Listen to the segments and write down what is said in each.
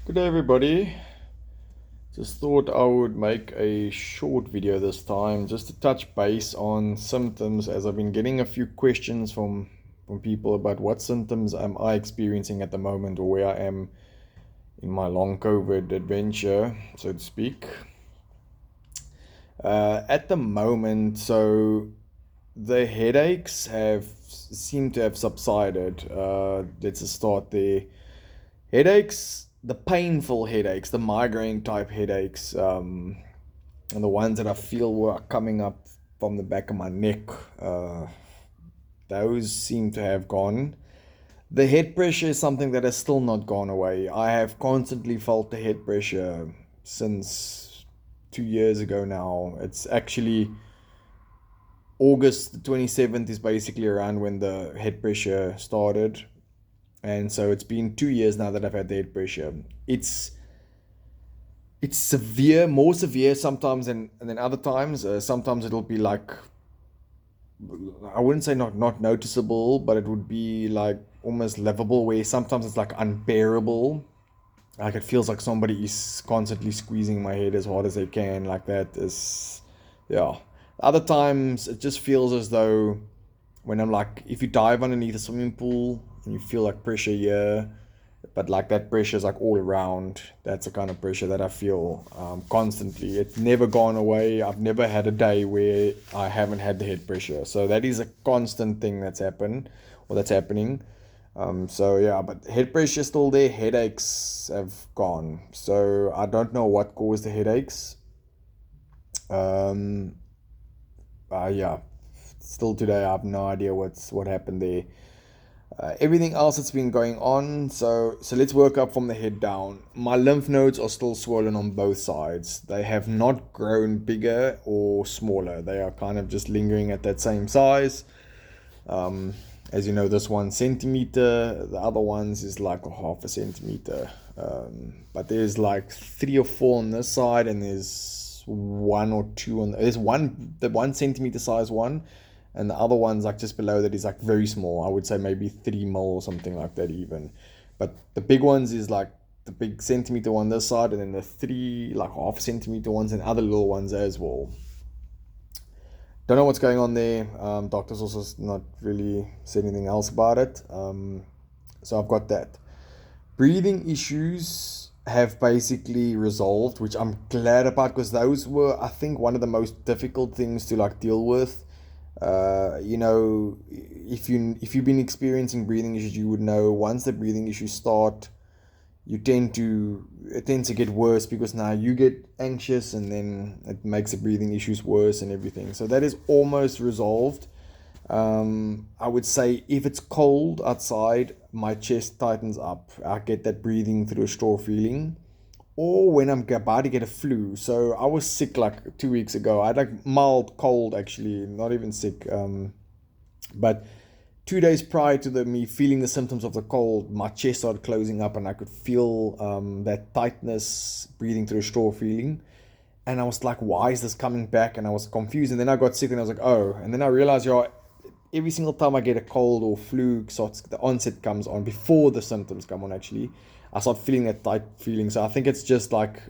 Good day, everybody. Just thought I would make a short video this time just to touch base on symptoms, as I've been getting a few questions from people about what symptoms am I experiencing at the moment, or where I am in my long COVID adventure, so to speak. At the moment, so the headaches have seem to have subsided. Let's just start there. Headaches, the painful headaches, the migraine type headaches, and the ones that I feel were coming up from the back of my neck, uh, those seem to have gone. The head pressure is something that has still not gone away. I have constantly felt the head pressure since 2 years ago now. It's actually August the 27th is basically around when the head pressure started. And so it's been 2 years now that I've had the head pressure. It's severe, more severe sometimes than other times. Sometimes it'll be like, I wouldn't say not noticeable, but it would be like almost livable. Where sometimes it's like unbearable. Like it feels like somebody is constantly squeezing my head as hard as they can. Like that is, yeah. Other times it just feels as though when I'm like, if you dive underneath a swimming pool and you feel like pressure here, but like that pressure is like all around. That's the kind of pressure that I feel constantly. It's never gone away. I've never had a day where I haven't had the head pressure. So that is a constant thing that's happened, or that's happening. So yeah, but head pressure is still there. Headaches have gone. So I don't know what caused the headaches. Um, yeah, still today I have no idea what happened there. Everything else that's been going on. So let's work up from the head down. My lymph nodes are still swollen on both sides. They have not grown bigger or smaller. They are kind of just lingering at that same size. Um, as you know, this 1 centimeter. The other ones is like a half a centimeter. But there's like 3 or 4 on this side, and there's one or two on. There's the 1 centimeter size one, and the other one's like just below that is like very small. I would say maybe 3 mil or something like that even. But the big ones is like the big centimeter one this side, and then the three like half centimeter ones and other little ones as well. Don't know what's going on there. Doctors also not really said anything else about it. So I've got that. Breathing issues have basically resolved, which I'm glad about, because those were, I think, one of the most difficult things to like deal with. If you've been experiencing breathing issues, you would know once the breathing issues start, it tends to get worse, because now you get anxious and then it makes the breathing issues worse and everything. So that is almost resolved. I would say if it's cold outside, my chest tightens up. I get that breathing through a straw feeling. Or when I'm about to get a flu. So I was sick like 2 weeks ago. I had like mild cold, actually, not even sick. But 2 days prior to me feeling the symptoms of the cold, my chest started closing up, and I could feel that tightness, breathing through a straw feeling. And I was like, why is this coming back? And I was confused. And then I got sick, and I was like, oh. And then I realized, every single time I get a cold or flu, the onset comes on before the symptoms come on, actually. I start feeling that tight feeling. So I think it's just like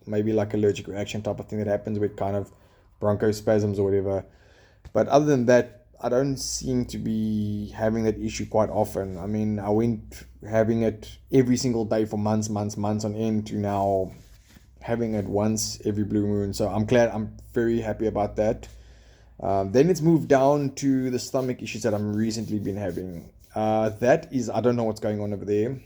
maybe like allergic reaction type of thing that happens with kind of bronchospasms or whatever. But other than that, I don't seem to be having that issue quite often. I mean, I went having it every single day for months on end, to now having it once every blue moon. So I'm glad, I'm very happy about that. Then it's moved down to the stomach issues that I'm recently been having. That is, I don't know what's going on over there.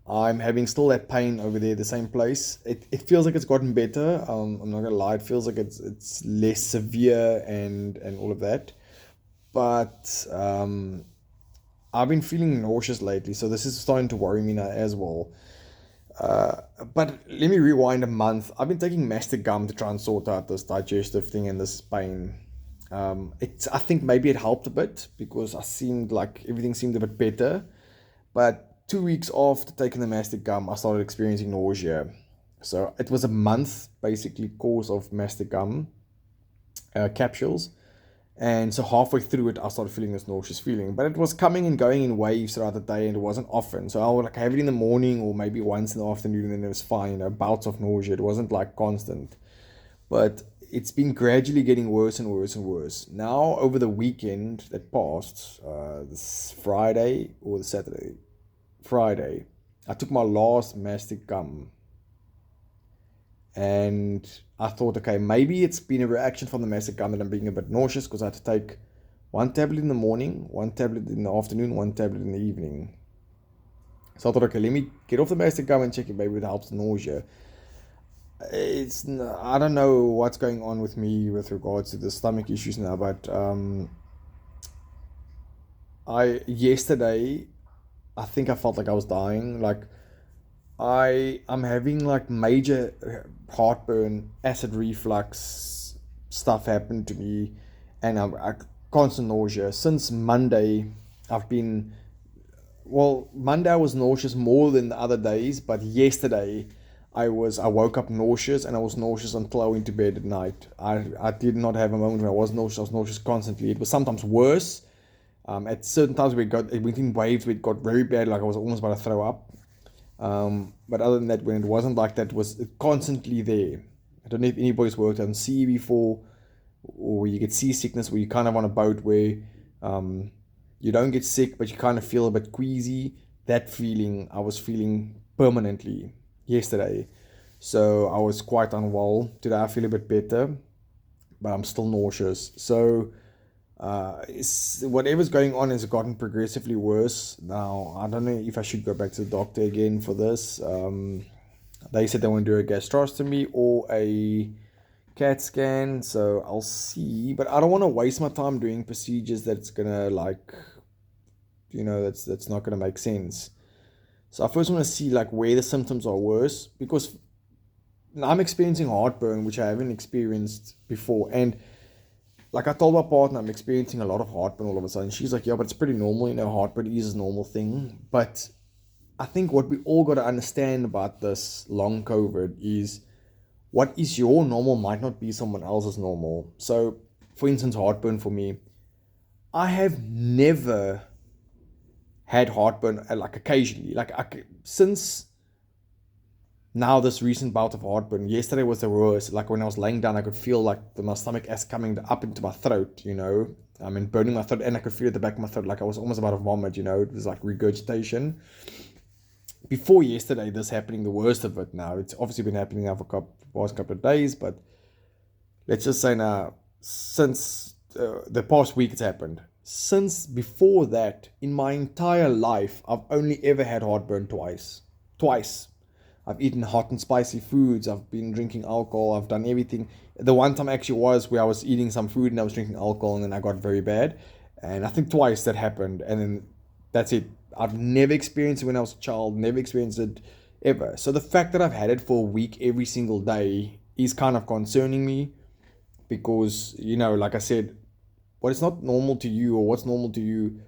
I'm having still that pain over there, the same place. It feels like it's gotten better. I'm not gonna lie, it feels like it's less severe and all of that. But I've been feeling nauseous lately, so this is starting to worry me now as well. But let me rewind a month. I've been taking mastic gum to try and sort out this digestive thing and this pain. I think maybe it helped a bit, because I seemed like everything seemed a bit better. But 2 weeks after taking the mastic gum, I started experiencing nausea. So it was a month basically course of mastic gum capsules, And so halfway through it, I started feeling this nauseous feeling. But it was coming and going in waves throughout the day, and it wasn't often. So I would like have it in the morning or maybe once in the afternoon, and then it was fine, bouts of nausea. It wasn't like constant. But it's been gradually getting worse and worse and worse. Now, over the weekend that passed, this Friday or the Saturday, Friday, I took my last mastic gum, and I thought, okay, maybe it's been a reaction from the mastic gum that I'm being a bit nauseous, because I had to take one tablet in the morning, one tablet in the afternoon, one tablet in the evening. So I thought, okay, let me get off the mastic gum and check if maybe it helps the nausea. I don't know what's going on with me with regards to the stomach issues now, but I yesterday I think I felt like I was dying. Like I'm having like major heartburn, acid reflux stuff happened to me, and I constant nausea since Monday. I've been Monday I was nauseous more than the other days, but yesterday I woke up nauseous, and I was nauseous until I went to bed at night. I did not have a moment where I was nauseous. I was nauseous constantly. It was sometimes worse. At certain times it went in waves where it got very bad, like I was almost about to throw up. But other than that, when it wasn't like that, it was constantly there. I don't know if anybody's worked on sea before, or you get seasickness where you kind of on a boat where you don't get sick, but you kind of feel a bit queasy. That feeling I was feeling permanently yesterday. So I was quite unwell. Today I feel a bit better, but I'm still nauseous. So whatever's going on has gotten progressively worse. Now, I don't know if I should go back to the doctor again for this. They said they want to do a gastrostomy or a CAT scan, so I'll see. But I don't want to waste my time doing procedures that's gonna that's not gonna make sense. So I first want to see like where the symptoms are worse, because I'm experiencing heartburn, which I haven't experienced before, and like I told my partner, I'm experiencing a lot of heartburn all of a sudden. She's like, yeah, but it's pretty normal, heartburn is a normal thing. But I think what we all got to understand about this long COVID is what is your normal might not be someone else's normal. So, for instance, heartburn for me, I have never had heartburn like occasionally. Since now this recent bout of heartburn, yesterday was the worst. Like when I was laying down, I could feel like my stomach as coming up into my throat, I mean, burning my throat, and I could feel at the back of my throat like I was almost about to vomit, it was like regurgitation. Before yesterday, this happening, the worst of it now. It's obviously been happening now for the past couple of days, but let's just say now, since the past week it's happened. Since before that, in my entire life, I've only ever had heartburn twice. Twice. I've eaten hot and spicy foods. I've been drinking alcohol. I've done everything. The one time actually was where I was eating some food and I was drinking alcohol, and then I got very bad. And I think twice that happened. And then that's it. I've never experienced it when I was a child. Never experienced it ever. So the fact that I've had it for a week every single day is kind of concerning me, because, like I said, what is not normal to you or what's normal to you,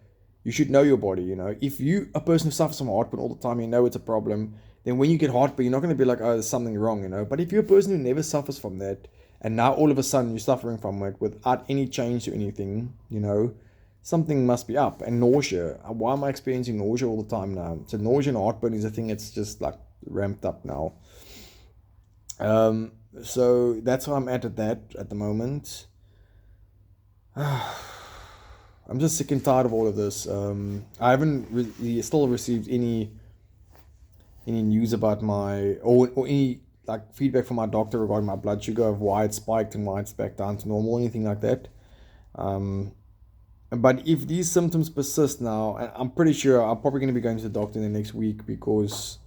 you should know your body. If you a person who suffers from heartburn all the time, it's a problem, then when you get heartburn, you're not going to be like, oh, there's something wrong. But if you're a person who never suffers from that, and now all of a sudden you're suffering from it without any change to anything, something must be up. And nausea, why am I experiencing nausea all the time now? So nausea and heartburn is a thing that's just like ramped up now. So that's where I'm at that at the moment. I'm just sick and tired of all of this. I haven't really still received any news about or any like feedback from my doctor regarding my blood sugar, of why it spiked and why it's back down to normal, anything like that. But if these symptoms persist now, and I'm pretty sure I'm probably going to be going to the doctor in the next week, because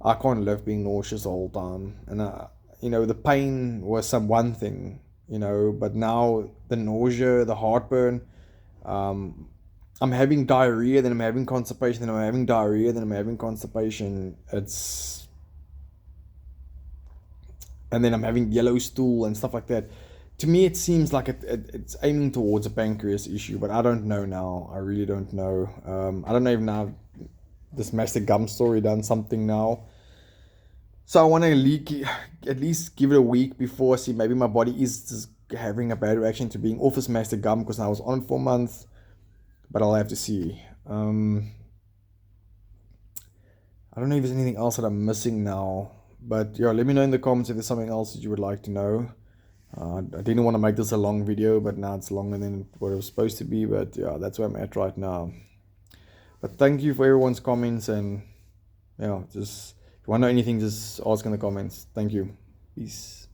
I can't live being nauseous the whole time. And the pain was one thing, but now the nausea, the heartburn, I'm having diarrhea, then I'm having constipation, then I'm having diarrhea, then I'm having constipation. And then I'm having yellow stool and stuff like that. To me, it seems like it's aiming towards a pancreas issue, but I don't know now. I really don't know. I don't know if now this mastic gum story done something now. So I want to at least give it a week before I see maybe my body is having a bad reaction to being off master gum because I was on it for a month, but I'll have to see. I don't know if there's anything else that I'm missing now, but yeah, let me know in the comments if there's something else that you would like to know. I didn't want to make this a long video, but now it's longer than what it was supposed to be. But yeah, that's where I'm at right now. But thank you for everyone's comments, and yeah, just if you want to know anything, just ask in the comments. Thank you. Peace.